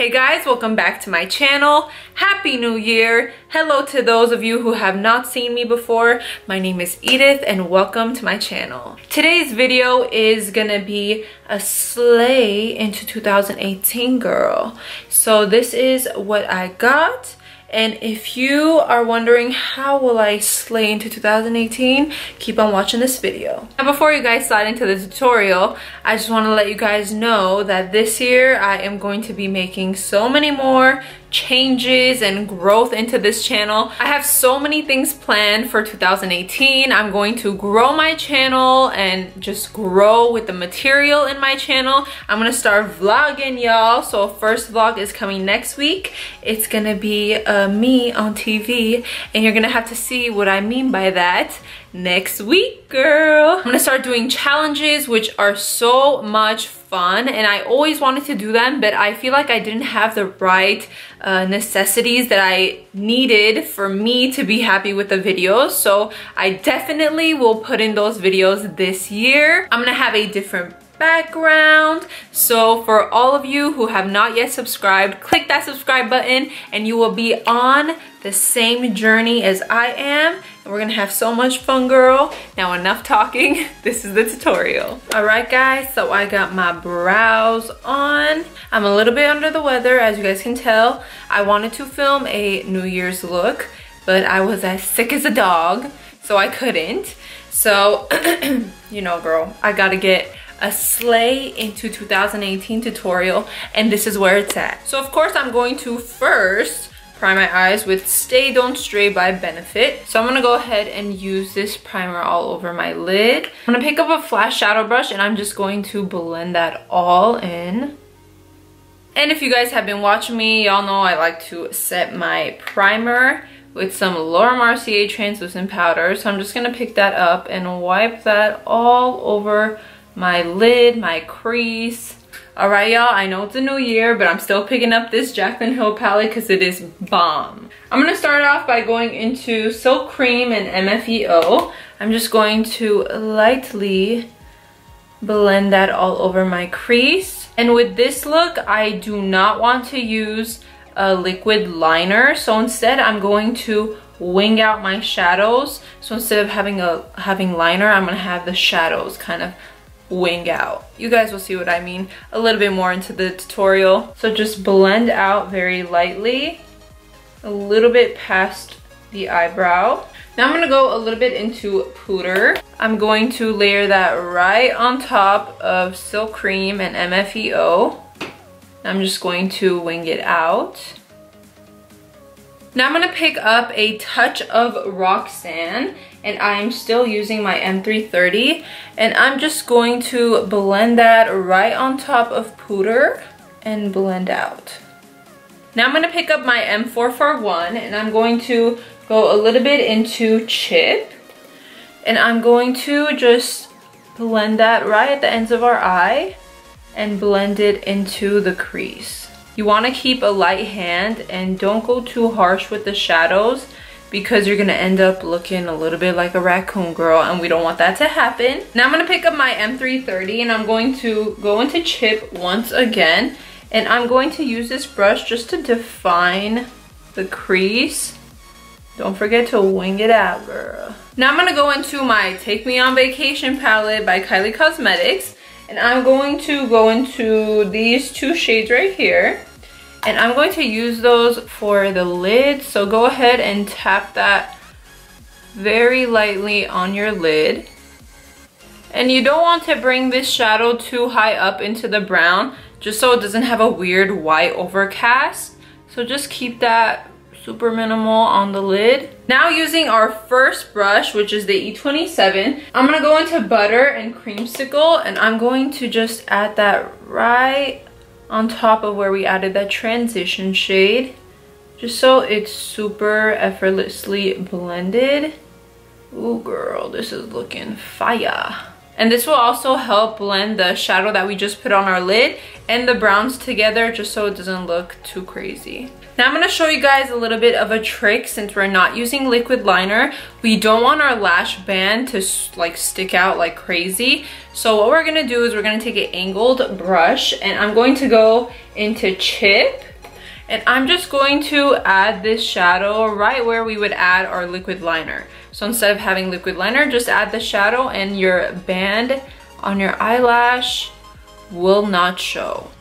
Hey guys, welcome back to my channel. Happy New Year. Hello to those of you who have not seen me before. My name is Edith and welcome to my channel. Today's video is gonna be a slay into 2018 girl. So this is what I got. And if you are wondering how will I slay into 2018, keep on watching this video. Now before you guys slide into the tutorial, I just want to let you guys know that this year I am going to be making so many more changes and growth into this channel. I have so many things planned for 2018. I'm going to grow my channel and just grow with the material in my channel. I'm gonna start vlogging, y'all. So first vlog is coming next week. It's gonna be me on TV, and you're gonna have to see what I mean by that next week, girl. I'm gonna start doing challenges, which are so much fun, and I always wanted to do them, but I feel like I didn't have the right necessities that I needed for me to be happy with the videos. So I definitely will put in those videos this year. I'm gonna have a different background. So for all of you who have not yet subscribed, click that subscribe button and you will be on the same journey as I am. And we're gonna have so much fun, girl. Now enough talking, this is the tutorial. All right guys, so I got my brows on. I'm a little bit under the weather, as you guys can tell. I wanted to film a New Year's look, but I was as sick as a dog, so I couldn't. So, you know, girl, I gotta get a slay into 2018 tutorial, and this is where it's at. So of course I'm going to first prime my eyes with Stay Don't Stray by Benefit. So I'm gonna go ahead and use this primer all over my lid. I'm gonna pick up a flat shadow brush and I'm just going to blend that all in. And if you guys have been watching me, y'all know I like to set my primer with some Laura Mercier translucent powder. So I'm just gonna pick that up and wipe that all over my lid, my crease. All right, y'all, I know it's a new year, but I'm still picking up this Jaclyn Hill palette because it is bomb. I'm gonna start off by going into Silk Cream and MFEO. I'm just going to lightly blend that all over my crease. And with this look, I do not want to use a liquid liner, so instead I'm going to wing out my shadows. So instead of having liner, I'm gonna have the shadows kind of wing out. You guys will see what I mean a little bit more into the tutorial. So just blend out very lightly, a little bit past the eyebrow. Now I'm gonna go a little bit into Puder. I'm going to layer that right on top of Silk Cream and MFEO. I'm just going to wing it out. Now I'm gonna pick up a touch of Roxanne, and I'm still using my M330, and I'm just going to blend that right on top of Puder and blend out. Now I'm gonna pick up my M441 and I'm going to go a little bit into Chip, and I'm going to just blend that right at the ends of our eye and blend it into the crease. You want to keep a light hand and don't go too harsh with the shadows, because you're gonna end up looking a little bit like a raccoon, girl, and we don't want that to happen. Now I'm gonna pick up my M330 and I'm going to go into Chip once again, and I'm going to use this brush just to define the crease. Don't forget to wing it out, girl. Now I'm gonna go into my Take Me On Vacation palette by Kylie Cosmetics, and I'm going to go into these two shades right here. And I'm going to use those for the lid. So go ahead and tap that very lightly on your lid. And you don't want to bring this shadow too high up into the brown, just so it doesn't have a weird white overcast. So just keep that super minimal on the lid. Now using our first brush, which is the E27, I'm gonna go into Butter and Creamsicle, and I'm going to just add that right on top of where we added that transition shade, just so it's super effortlessly blended. Ooh girl, this is looking fire. And this will also help blend the shadow that we just put on our lid and the browns together, just so it doesn't look too crazy. Now I'm going to show you guys a little bit of a trick. Since we're not using liquid liner, we don't want our lash band to like stick out like crazy. So what we're going to do is we're going to take an angled brush, and I'm going to go into Chip And I'm just going to add this shadow right where we would add our liquid liner. So instead of having liquid liner, just add the shadow and your band on your eyelash will not show.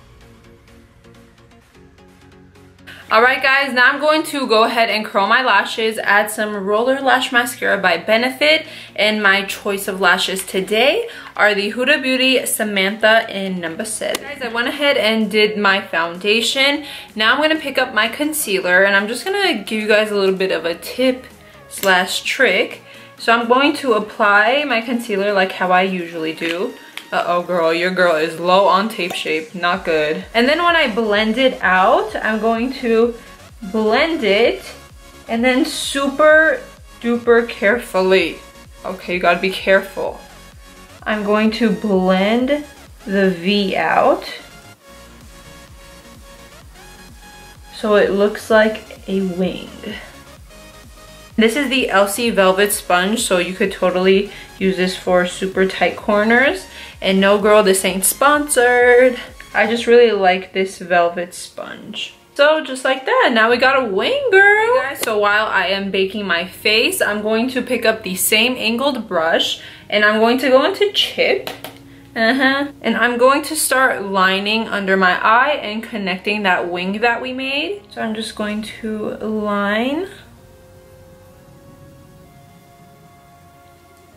Alright guys, now I'm going to go ahead and curl my lashes, add some Roller Lash Mascara by Benefit, and my choice of lashes today are the Huda Beauty Samantha in number 7. Guys, I went ahead and did my foundation. Now I'm going to pick up my concealer, and I'm just going to give you guys a little bit of a tip slash trick. So I'm going to apply my concealer like how I usually do. Uh-oh girl, your girl is low on tape shape, not good. And then when I blend it out, I'm going to blend it and then super duper carefully. Okay, you gotta be careful. I'm going to blend the V out so it looks like a wing. This is the Elcie Velvet Sponge, so you could totally use this for super tight corners. And no girl, this ain't sponsored. I just really like this velvet sponge. So just like that, now we got a wing, girl. Okay, guys, so while I am baking my face, I'm going to pick up the same angled brush and I'm going to go into Chip. And I'm going to start lining under my eye and connecting that wing that we made. So I'm just going to line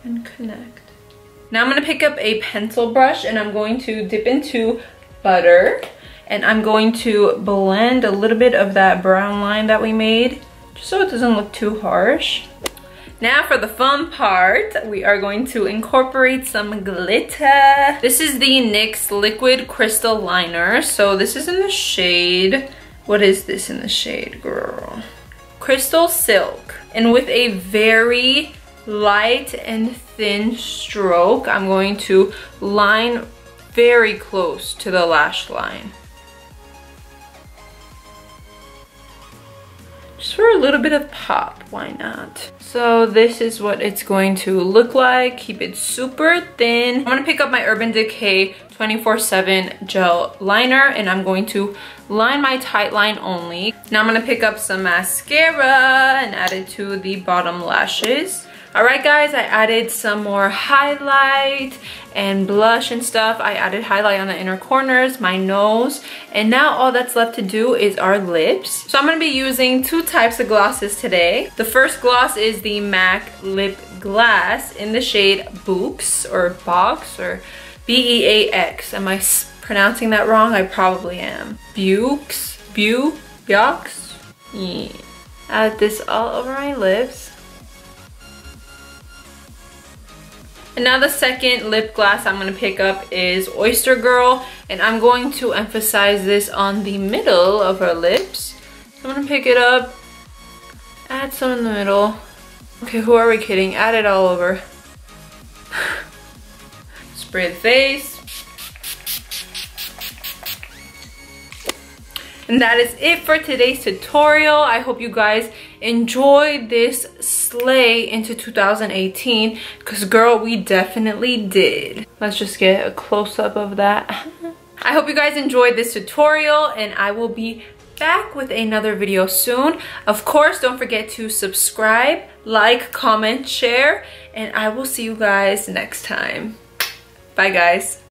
and connect. Now I'm going to pick up a pencil brush and I'm going to dip into butter and I'm going to blend a little bit of that brown line that we made just so it doesn't look too harsh. Now for the fun part, we are going to incorporate some glitter. This is the NYX Liquid Crystal Liner. So this is in the shade, what is this in the shade, girl? Crystal Silk. And with a very light and thin stroke, I'm going to line very close to the lash line. Just for a little bit of pop, why not? So this is what it's going to look like. Keep it super thin. I'm gonna pick up my Urban Decay 24/7 gel liner and I'm going to line my tight line only. Now I'm gonna pick up some mascara and add it to the bottom lashes. Alright guys, I added some more highlight and blush and stuff. I added highlight on the inner corners, my nose, and now all that's left to do is our lips. So I'm going to be using two types of glosses today. The first gloss is the MAC Lip Glass in the shade Books or Box or B-E-A-X. Am I pronouncing that wrong? I probably am. Bukes? Bukes? Yeah. Add this all over my lips. And now the second lip gloss I'm going to pick up is Oyster Girl. And I'm going to emphasize this on the middle of her lips. So I'm going to pick it up, add some in the middle. Okay, who are we kidding? Add it all over. Spray the face. And that is it for today's tutorial. I hope you guys enjoyed this slay into 2018 because girl, we definitely did. Let's just get a close-up of that. I hope you guys enjoyed this tutorial and I will be back with another video soon. Of course, don't forget to subscribe, like, comment, share, and I will see you guys next time. Bye guys.